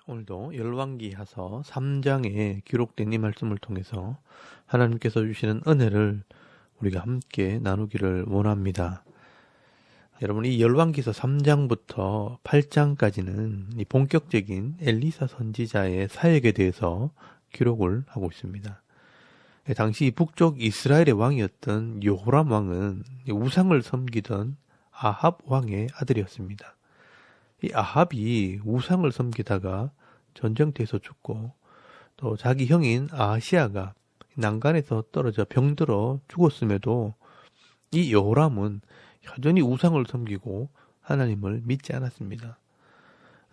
오늘도 열왕기하서 3장에 기록된 이 말씀을 통해서 하나님께서 주시는 은혜를 우리가 함께 나누기를 원합니다. 여러분, 이 열왕기서 3장부터 8장까지는 이 본격적인 엘리사 선지자의 사역에 대해서 기록을 하고 있습니다. 당시 북쪽 이스라엘의 왕이었던 여호람 왕은 우상을 섬기던 아합 왕의 아들이었습니다. 이 아합이 우상을 섬기다가 전쟁터에서 죽고 또 자기 형인 아하시아가 난간에서 떨어져 병들어 죽었음에도 이 여호람은 여전히 우상을 섬기고 하나님을 믿지 않았습니다.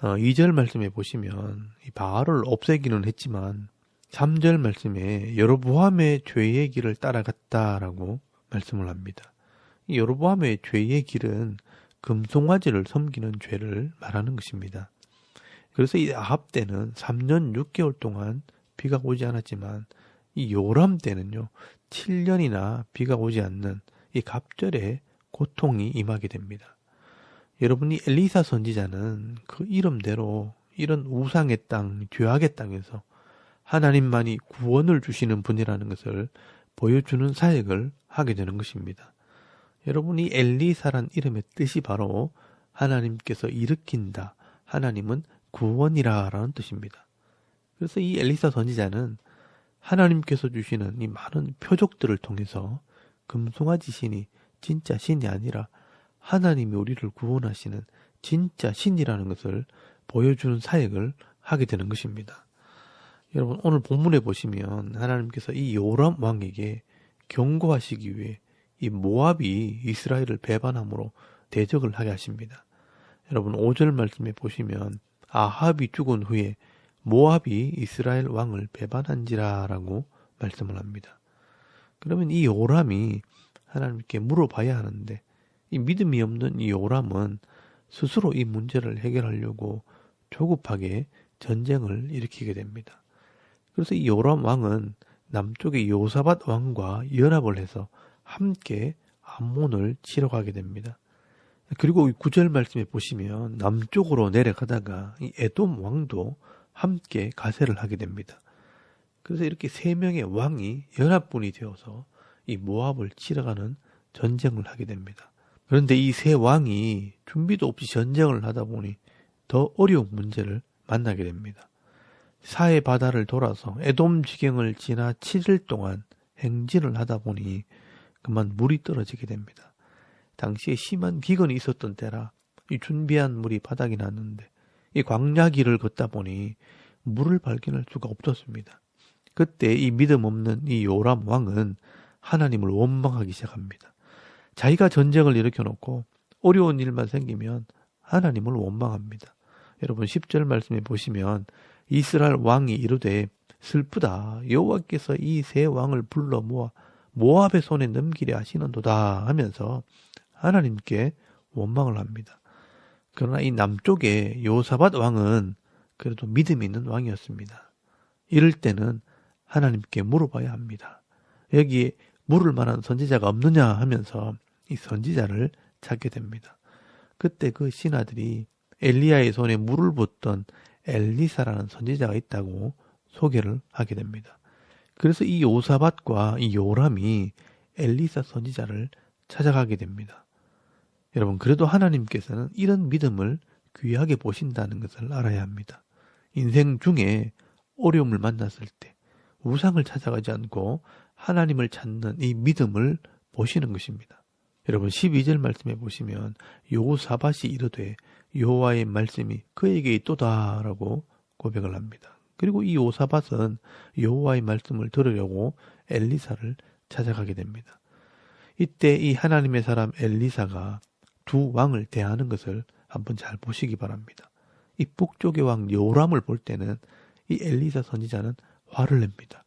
2절 말씀에 보시면 이 바알을 없애기는 했지만 3절 말씀에 여로보암의 죄의 길을 따라갔다라고 말씀을 합니다. 이 여로보암의 죄의 길은 금송아지를 섬기는 죄를 말하는 것입니다. 그래서 이 아합 때는 3년 6개월 동안 비가 오지 않았지만 이 요람 때는요 7년이나 비가 오지 않는 이 갑절에 고통이 임하게 됩니다. 여러분이 엘리사 선지자는 그 이름대로 이런 우상의 땅, 죄악의 땅에서 하나님만이 구원을 주시는 분이라는 것을 보여주는 사역을 하게 되는 것입니다. 여러분이 엘리사란 이름의 뜻이 바로 하나님께서 일으킨다, 하나님은 구원이라라는 뜻입니다. 그래서 이 엘리사 선지자는 하나님께서 주시는 이 많은 표적들을 통해서 금송아지 신이 진짜 신이 아니라 하나님이 우리를 구원하시는 진짜 신이라는 것을 보여주는 사역을 하게 되는 것입니다. 여러분, 오늘 본문에 보시면 하나님께서 이 요람 왕에게 경고하시기 위해 이 모압이 이스라엘을 배반함으로 대적을 하게 하십니다. 여러분, 5절 말씀에 보시면 아합이 죽은 후에 모압이 이스라엘 왕을 배반한지라라고 말씀을 합니다. 그러면 이 요람이 하나님께 물어봐야 하는데 이 믿음이 없는 이 요람은 스스로 이 문제를 해결하려고 조급하게 전쟁을 일으키게 됩니다. 그래서 이 요람 왕은 남쪽의 요사밧 왕과 연합을 해서 함께 암몬을 치러 가게 됩니다. 그리고 9절 말씀에 보시면 남쪽으로 내려가다가 이 에돔 왕도 함께 가세를 하게 됩니다. 그래서 이렇게 세 명의 왕이 연합군이 되어서 이 모압을 치러 가는 전쟁을 하게 됩니다. 그런데 이 세 왕이 준비도 없이 전쟁을 하다 보니 더 어려운 문제를 만나게 됩니다. 사해 바다를 돌아서 에돔 지경을 지나 7일 동안 행진을 하다 보니 그만 물이 떨어지게 됩니다. 당시에 심한 기근이 있었던 때라 이 준비한 물이 바닥이 났는데 이 광야길을 걷다 보니 물을 발견할 수가 없었습니다. 그때 이 믿음 없는 이 요람 왕은 하나님을 원망하기 시작합니다. 자기가 전쟁을 일으켜놓고 어려운 일만 생기면 하나님을 원망합니다. 여러분 10절 말씀에 보시면 이스라엘 왕이 이르되 슬프다, 여호와께서 이 세 왕을 불러 모아 모압의 손에 넘기려 하시는도다 하면서 하나님께 원망을 합니다. 그러나 이 남쪽의 요사밧 왕은 그래도 믿음이 있는 왕이었습니다. 이럴 때는 하나님께 물어봐야 합니다. 여기에 물을 만한 선지자가 없느냐 하면서 이 선지자를 찾게 됩니다. 그때 그 신하들이 엘리야의 손에 물을 붓던 엘리사라는 선지자가 있다고 소개를 하게 됩니다. 그래서 이 요사밧과 이 요람이 엘리사 선지자를 찾아가게 됩니다. 여러분, 그래도 하나님께서는 이런 믿음을 귀하게 보신다는 것을 알아야 합니다. 인생 중에 어려움을 만났을 때 우상을 찾아가지 않고 하나님을 찾는 이 믿음을 보시는 것입니다. 여러분 12절 말씀해 보시면 요사밧이 이르되 여호와의 말씀이 그에게 있도다라고 고백을 합니다. 그리고 이 요사밧은 여호와의 말씀을 들으려고 엘리사를 찾아가게 됩니다. 이때 이 하나님의 사람 엘리사가 두 왕을 대하는 것을 한번 잘 보시기 바랍니다. 이 북쪽의 왕 요람을 볼 때는 이 엘리사 선지자는 화를 냅니다.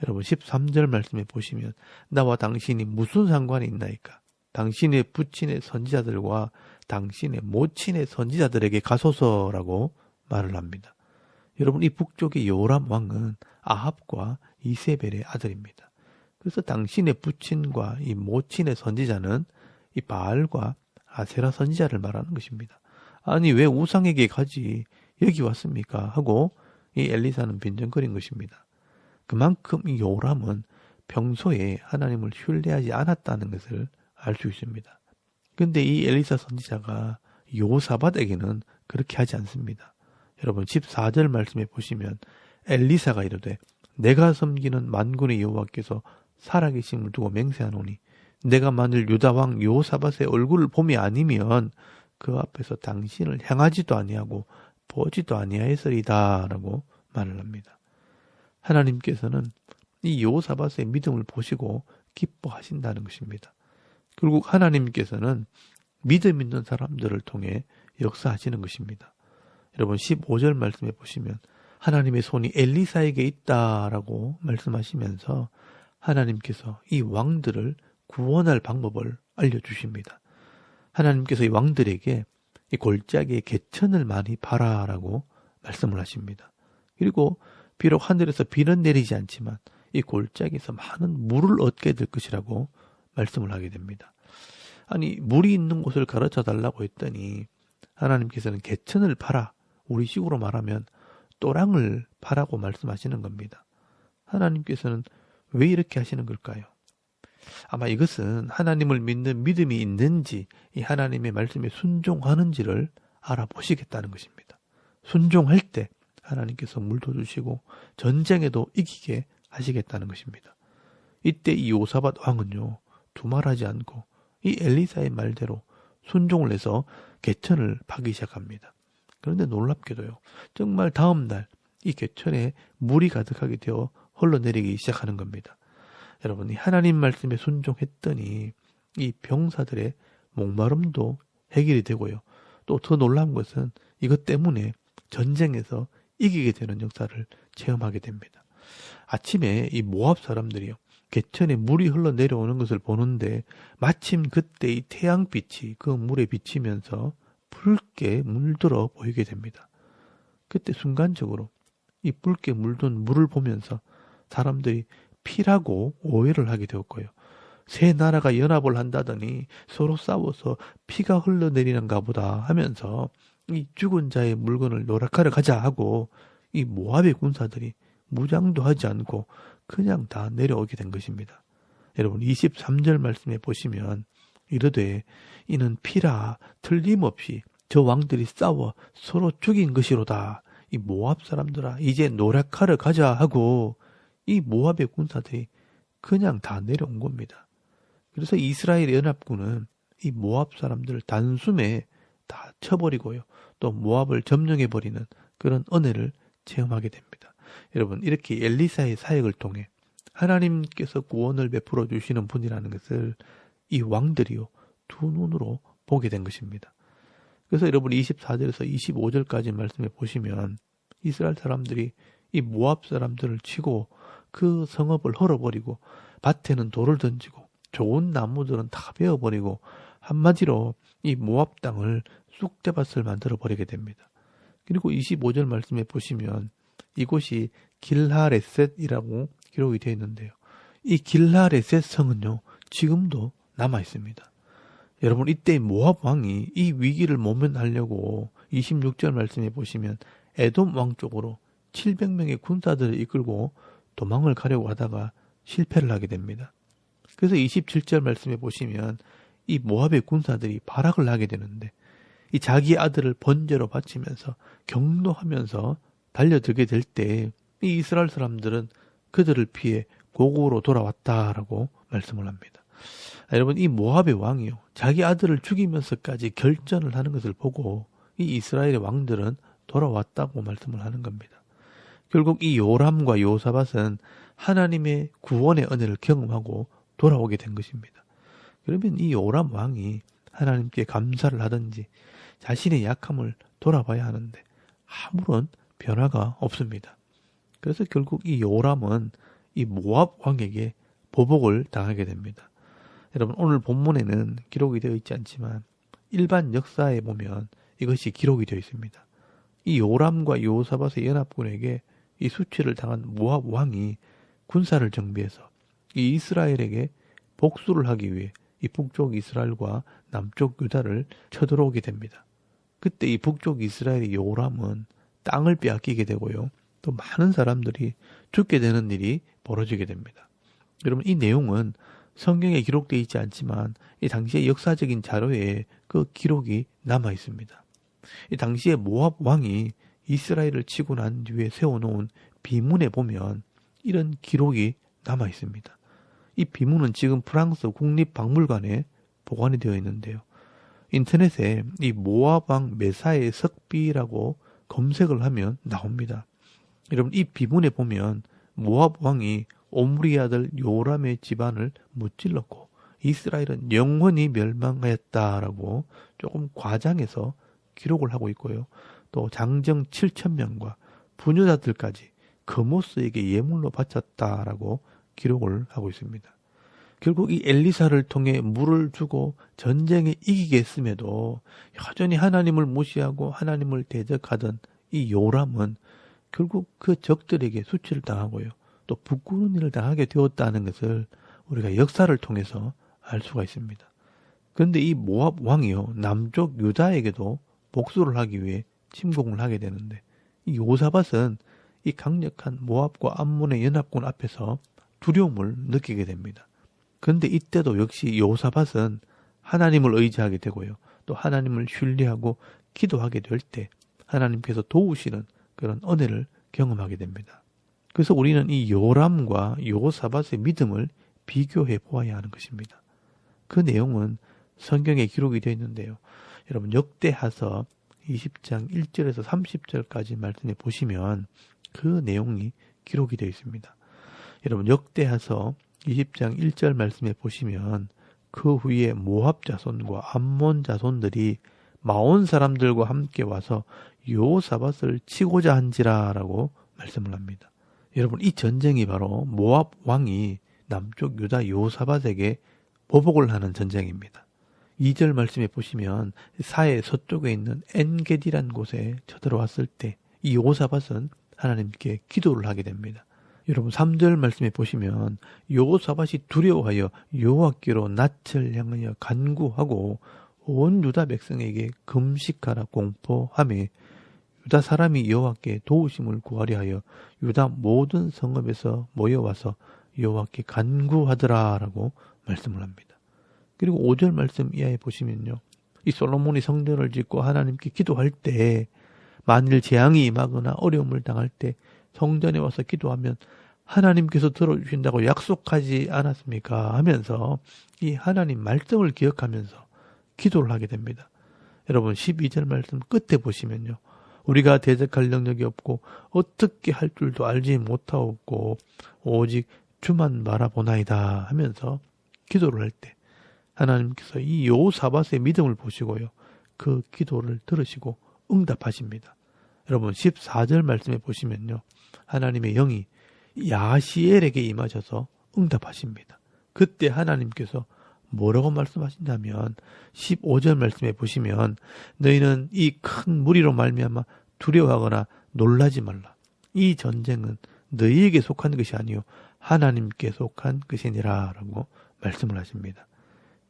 여러분 13절 말씀에 보시면 나와 당신이 무슨 상관이 있나이까? 당신의 부친의 선지자들과 당신의 모친의 선지자들에게 가소서라고 말을 합니다. 여러분 이 북쪽의 요람 왕은 아합과 이세벨의 아들입니다. 그래서 당신의 부친과 이 모친의 선지자는 이 바알과 아세라 선지자를 말하는 것입니다. 아니 왜 우상에게 가지 여기 왔습니까? 하고 이 엘리사는 빈정거린 것입니다. 그만큼 이 요람은 평소에 하나님을 신뢰하지 않았다는 것을 알 수 있습니다. 근데 이 엘리사 선지자가 요사밧에게는 그렇게 하지 않습니다. 여러분 14절 말씀에 보시면 엘리사가 이르되 내가 섬기는 만군의 여호와께서 살아계심을 두고 맹세하노니 내가 만일 유다 왕 요사밧의 얼굴을 봄이 아니면 그 앞에서 당신을 향하지도 아니하고 보지도 아니하였으리다 라고 말을 합니다. 하나님께서는 이 여호사밧의 믿음을 보시고 기뻐하신다는 것입니다. 결국 하나님께서는 믿음 있는 사람들을 통해 역사하시는 것입니다. 여러분 15절 말씀에 보시면 하나님의 손이 엘리사에게 있다라고 말씀하시면서 하나님께서 이 왕들을 구원할 방법을 알려주십니다. 하나님께서 이 왕들에게 이 골짜기에 개천을 많이 파라라고 말씀을 하십니다. 그리고 비록 하늘에서 비는 내리지 않지만 이 골짜기에서 많은 물을 얻게 될 것이라고 말씀을 하게 됩니다. 아니 물이 있는 곳을 가르쳐 달라고 했더니 하나님께서는 개천을 파라, 우리식으로 말하면 또랑을 파라고 말씀하시는 겁니다. 하나님께서는 왜 이렇게 하시는 걸까요? 아마 이것은 하나님을 믿는 믿음이 있는지 이 하나님의 말씀에 순종하는지를 알아보시겠다는 것입니다. 순종할 때 하나님께서 물도 주시고 전쟁에도 이기게 하시겠다는 것입니다. 이때 이 요사밧 왕은요 두말하지 않고 이 엘리사의 말대로 순종을 해서 개천을 파기 시작합니다. 그런데 놀랍게도요 정말 다음 날 이 개천에 물이 가득하게 되어 흘러내리기 시작하는 겁니다. 여러분이 하나님 말씀에 순종했더니 이 병사들의 목마름도 해결이 되고요. 또 더 놀라운 것은 이것 때문에 전쟁에서 이기게 되는 역사를 체험하게 됩니다. 아침에 이 모압 사람들이요. 개천에 물이 흘러내려오는 것을 보는데 마침 그때 이 태양빛이 그 물에 비치면서 붉게 물들어 보이게 됩니다. 그때 순간적으로 이 붉게 물든 물을 보면서 사람들이 피라고 오해를 하게 되었고요. 세 나라가 연합을 한다더니 서로 싸워서 피가 흘러내리는가 보다 하면서 이 죽은 자의 물건을 노력하러 가자 하고 이 모압의 군사들이 무장도 하지 않고 그냥 다 내려오게 된 것입니다. 여러분 23절 말씀에 보시면 이르되 이는 피라 틀림없이 저 왕들이 싸워 서로 죽인 것이로다. 이 모압 사람들아 이제 노력하러 가자 하고 이 모압의 군사들이 그냥 다 내려온 겁니다. 그래서 이스라엘 연합군은 이 모압 사람들을 단숨에 다 쳐버리고요. 또 모압을 점령해버리는 그런 은혜를 체험하게 됩니다. 여러분 이렇게 엘리사의 사역을 통해 하나님께서 구원을 베풀어 주시는 분이라는 것을 이 왕들이요 두 눈으로 보게 된 것입니다. 그래서 여러분 24절에서 25절까지 말씀해 보시면 이스라엘 사람들이 이 모압 사람들을 치고 그 성읍을 헐어버리고 밭에는 돌을 던지고 좋은 나무들은 다 베어버리고 한마디로 이 모압 땅을 쑥대밭을 만들어버리게 됩니다. 그리고 25절 말씀에 보시면 이곳이 길하레셋이라고 기록이 되어 있는데요. 이 길하레셋 성은요 지금도 남아 있습니다. 여러분 이때 모압 왕이 이 위기를 모면하려고 26절 말씀에 보시면 에돔 왕 쪽으로 700명의 군사들을 이끌고 도망을 가려고 하다가 실패를 하게 됩니다. 그래서 27절 말씀에 보시면 이 모압의 군사들이 발악을 하게 되는데 이 자기 아들을 번제로 바치면서 경노하면서 달려들게 될 때 이 이스라엘 사람들은 그들을 피해 고국으로 돌아왔다라고 말씀을 합니다. 여러분 이 모압의 왕이요 자기 아들을 죽이면서까지 결전을 하는 것을 보고 이 이스라엘의 왕들은 돌아왔다고 말씀을 하는 겁니다. 결국 이 요람과 요사밧은 하나님의 구원의 은혜를 경험하고 돌아오게 된 것입니다. 그러면 이 요람 왕이 하나님께 감사를 하든지 자신의 약함을 돌아봐야 하는데 아무런 변화가 없습니다. 그래서 결국 이 요람은 이 모압 왕에게 보복을 당하게 됩니다. 여러분 오늘 본문에는 기록이 되어 있지 않지만 일반 역사에 보면 이것이 기록이 되어 있습니다. 이 요람과 요사밧의 연합군에게 이 수치를 당한 모압 왕이 군사를 정비해서 이 이스라엘에게 복수를 하기 위해 이 이 북쪽 이스라엘과 남쪽 유다를 쳐들어오게 됩니다. 그때 이 북쪽 이스라엘의 요람은 땅을 빼앗기게 되고요. 또 많은 사람들이 죽게 되는 일이 벌어지게 됩니다. 여러분, 이 내용은 성경에 기록되어 있지 않지만 이 당시의 역사적인 자료에 그 기록이 남아 있습니다. 이 당시에 모압 왕이 이스라엘을 치고 난 뒤에 세워놓은 비문에 보면 이런 기록이 남아 있습니다. 이 비문은 지금 프랑스 국립박물관에 보관이 되어 있는데요. 인터넷에 이 모압 왕 메사의 석비라고 검색을 하면 나옵니다. 여러분, 이 비문에 보면 모압 왕이 오므리 아들 요람의 집안을 무찔렀고 이스라엘은 영원히 멸망하였다라고 조금 과장해서 기록을 하고 있고요. 또 장정 7,000명과 부녀자들까지 그모스에게 예물로 바쳤다라고 기록을 하고 있습니다. 결국 이 엘리사를 통해 물을 주고 전쟁에 이기게 했음에도 여전히 하나님을 무시하고 하나님을 대적하던 이 요람은 결국 그 적들에게 수치를 당하고요. 또 부끄러운 일을 당하게 되었다는 것을 우리가 역사를 통해서 알 수가 있습니다. 그런데 이 모압 왕이요, 남쪽 유다에게도 복수를 하기 위해 침공을 하게 되는데 이 요사밧은 이 강력한 모압과 암몬의 연합군 앞에서 두려움을 느끼게 됩니다. 그런데 이때도 역시 요사밧은 하나님을 의지하게 되고요. 또 하나님을 신뢰하고 기도하게 될 때 하나님께서 도우시는 그런 은혜를 경험하게 됩니다. 그래서 우리는 이 요람과 요사밧의 믿음을 비교해 보아야 하는 것입니다. 그 내용은 성경에 기록이 되어 있는데요. 여러분, 역대하서 20장 1절에서 30절까지 말씀해 보시면 그 내용이 기록이 되어 있습니다. 여러분, 역대하서 20장 1절 말씀해 보시면 그 후에 모압 자손과 암몬 자손들이 마온 사람들과 함께 와서 요사밧을 치고자 한지라라고 말씀을 합니다. 여러분, 이 전쟁이 바로 모압 왕이 남쪽 유다 요사밧에게 보복을 하는 전쟁입니다. 2절 말씀에 보시면 사해 서쪽에 있는 엔게디란 곳에 쳐들어왔을 때 이 요사밧은 하나님께 기도를 하게 됩니다. 여러분, 3절 말씀에 보시면 요사밧이 두려워하여 여호와께로 낯을 향하여 간구하고 온 유다 백성에게 금식하라 공포하며 유다 사람이 여호와께 도우심을 구하려 하여 유다 모든 성읍에서 모여와서 여호와께 간구하더라라고 말씀을 합니다. 그리고 5절 말씀 이하에 보시면요, 이 솔로몬이 성전을 짓고 하나님께 기도할 때 만일 재앙이 임하거나 어려움을 당할 때 성전에 와서 기도하면 하나님께서 들어주신다고 약속하지 않았습니까? 하면서 이 하나님 말씀을 기억하면서 기도를 하게 됩니다. 여러분, 12절 말씀 끝에 보시면요, 우리가 대적할 능력이 없고 어떻게 할 줄도 알지 못하고 오직 주만 바라보나이다 하면서 기도를 할 때 하나님께서 이 요사밧의 믿음을 보시고요, 그 기도를 들으시고 응답하십니다. 여러분, 14절 말씀에 보시면요, 하나님의 영이 야시엘에게 임하셔서 응답하십니다. 그때 하나님께서 뭐라고 말씀하신다면 15절 말씀에 보시면 너희는 이 큰 무리로 말미암아 두려워하거나 놀라지 말라. 이 전쟁은 너희에게 속한 것이 아니요 하나님께 속한 것이니라 라고 말씀을 하십니다.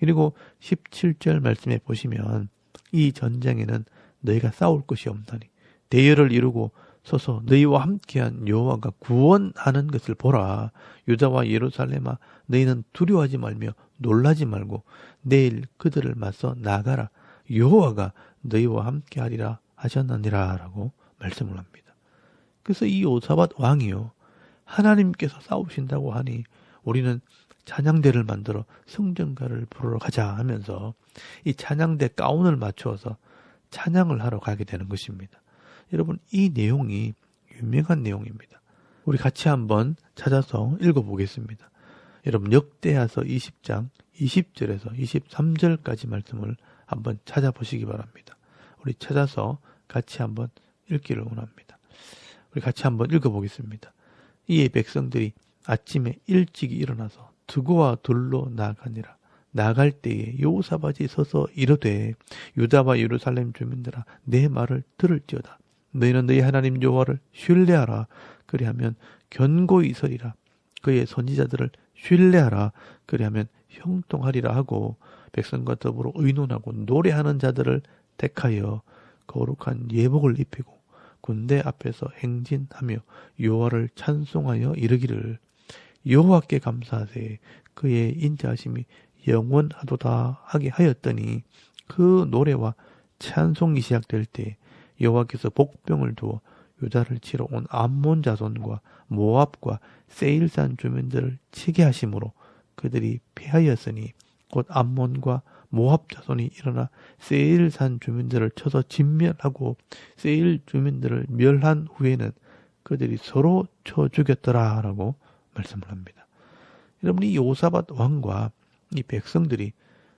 그리고 17절 말씀에 보시면 이 전쟁에는 너희가 싸울 것이 없나니 대열을 이루고 서서 너희와 함께한 여호와가 구원하는 것을 보라. 유다와 예루살렘아, 너희는 두려워하지 말며 놀라지 말고 내일 그들을 맞서 나가라. 여호와가 너희와 함께하리라 하셨느니라 라고 말씀을 합니다. 그래서 이 요사밧 왕이요, 하나님께서 싸우신다고 하니 우리는 찬양대를 만들어 성전가를 부르러 가자 하면서 이 찬양대 가운을 맞추어서 찬양을 하러 가게 되는 것입니다. 여러분, 이 내용이 유명한 내용입니다. 우리 같이 한번 찾아서 읽어보겠습니다. 여러분, 역대하서 20장 20절에서 23절까지 말씀을 한번 찾아보시기 바랍니다. 우리 찾아서 같이 한번 읽기를 원합니다. 우리 같이 한번 읽어보겠습니다. 이에 백성들이 아침에 일찍 일어나서 두고와 둘로 나가니라. 나갈 때에 여호사밧이 서서 이르되 유다와 예루살렘 주민들아, 내 말을 들을지어다. 너희는 너희 하나님 여호와를 신뢰하라. 그리하면 견고히 서리라. 그의 선지자들을 신뢰하라. 그리하면 형통하리라 하고 백성과 더불어 의논하고 노래하는 자들을 택하여 거룩한 예복을 입히고 군대 앞에서 행진하며 여호와를 찬송하여 이르기를 여호와께 감사하세 그의 인자하심이 영원하도다 하게 하였더니 그 노래와 찬송이 시작될 때 여호와께서 복병을 두어 유다를 치러 온 암몬 자손과 모압과 세일산 주민들을 치게 하심으로 그들이 패하였으니 곧 암몬과 모압 자손이 일어나 세일산 주민들을 쳐서 진멸하고 세일 주민들을 멸한 후에는 그들이 서로 쳐 죽였더라라고 말씀을 합니다. 여러분 이 요사밧 왕과 이 백성들이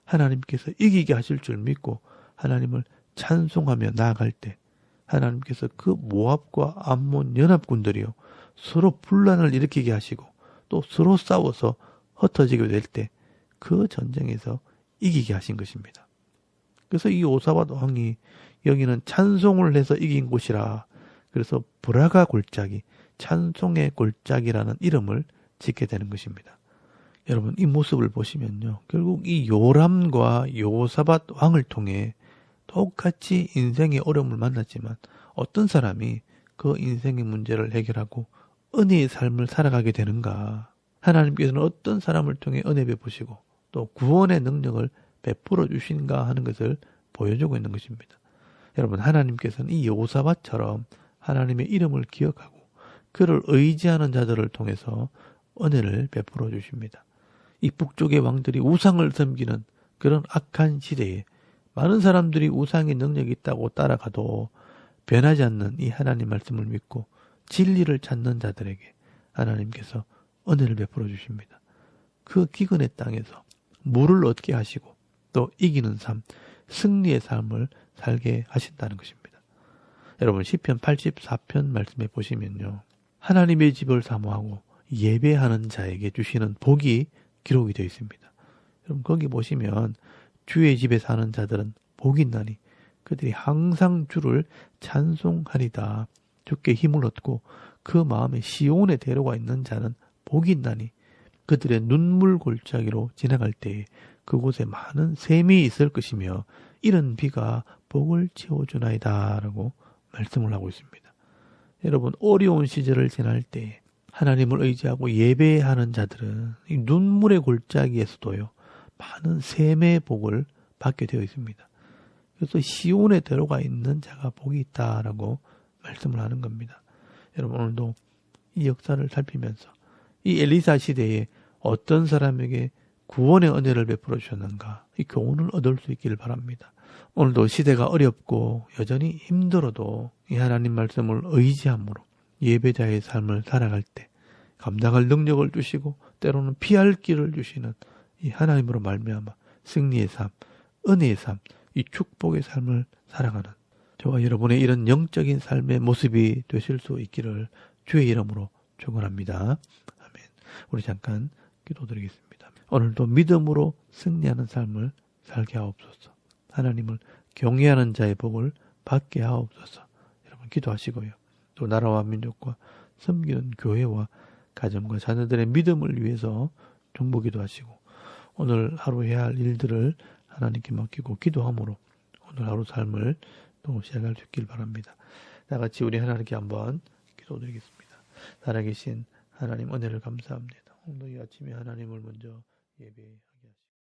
하나님께서 이기게 하실 줄 믿고 하나님을 찬송하며 나아갈 때 하나님께서 그 모압과 암몬 연합군들이요 서로 분란을 일으키게 하시고 또 서로 싸워서 흩어지게 될 때 그 전쟁에서 이기게 하신 것입니다. 그래서 이 요사밧 왕이 여기는 찬송을 해서 이긴 곳이라 그래서 브라가 골짜기, 찬송의 골짜기라는 이름을 짓게 되는 것입니다. 여러분 이 모습을 보시면요. 결국 이 요람과 요사밧 왕을 통해 똑같이 인생의 어려움을 만났지만 어떤 사람이 그 인생의 문제를 해결하고 은혜의 삶을 살아가게 되는가. 하나님께서는 어떤 사람을 통해 은혜 베푸시고 또 구원의 능력을 베풀어 주신가 하는 것을 보여주고 있는 것입니다. 여러분 하나님께서는 이 요사밧처럼 하나님의 이름을 기억하고 그를 의지하는 자들을 통해서 은혜를 베풀어 주십니다. 이 북쪽의 왕들이 우상을 섬기는 그런 악한 시대에 많은 사람들이 우상의 능력이 있다고 따라가도 변하지 않는 이 하나님 말씀을 믿고 진리를 찾는 자들에게 하나님께서 은혜를 베풀어 주십니다. 그 기근의 땅에서 물을 얻게 하시고 또 이기는 삶, 승리의 삶을 살게 하신다는 것입니다. 여러분 시편 84편 말씀에 보시면요. 하나님의 집을 사모하고 예배하는 자에게 주시는 복이 기록이 되어 있습니다. 여러분 거기 보시면 주의 집에 사는 자들은 복이 있나니 그들이 항상 주를 찬송하리다. 주께 힘을 얻고 그 마음에 시온의 대로가 있는 자는 복이 있나니 그들의 눈물 골짜기로 지나갈 때에 그곳에 많은 샘이 있을 것이며 이런 비가 복을 채워주나이다 라고 말씀을 하고 있습니다. 여러분 어려운 시절을 지날 때에 하나님을 의지하고 예배하는 자들은 이 눈물의 골짜기에서도요 많은 샘의 복을 받게 되어 있습니다. 그래서 시온의 대로가 있는 자가 복이 있다라고 말씀을 하는 겁니다. 여러분 오늘도 이 역사를 살피면서 이 엘리사 시대에 어떤 사람에게 구원의 은혜를 베풀어 주셨는가 이 교훈을 얻을 수 있기를 바랍니다. 오늘도 시대가 어렵고 여전히 힘들어도 이 하나님 말씀을 의지함으로 예배자의 삶을 살아갈 때 감당할 능력을 주시고 때로는 피할 길을 주시는 이 하나님으로 말미암아 승리의 삶, 은혜의 삶, 이 축복의 삶을 살아가는 저와 여러분의 이런 영적인 삶의 모습이 되실 수 있기를 주의 이름으로 축원합니다. 아멘. 우리 잠깐 기도드리겠습니다. 오늘도 믿음으로 승리하는 삶을 살게 하옵소서. 하나님을 경외하는 자의 복을 받게 하옵소서. 여러분 기도하시고요. 또 나라와 민족과 섬기는 교회와 가정과 자녀들의 믿음을 위해서 중보기도 하시고 오늘 하루 해야 할 일들을 하나님께 맡기고 기도함으로 오늘 하루 삶을 또 시작할 수 있길 바랍니다. 다 같이 우리 하나님께 한번 기도드리겠습니다. 살아계신 하나님 은혜를 감사합니다. 오늘 이 아침에 하나님을 먼저 예배합니다.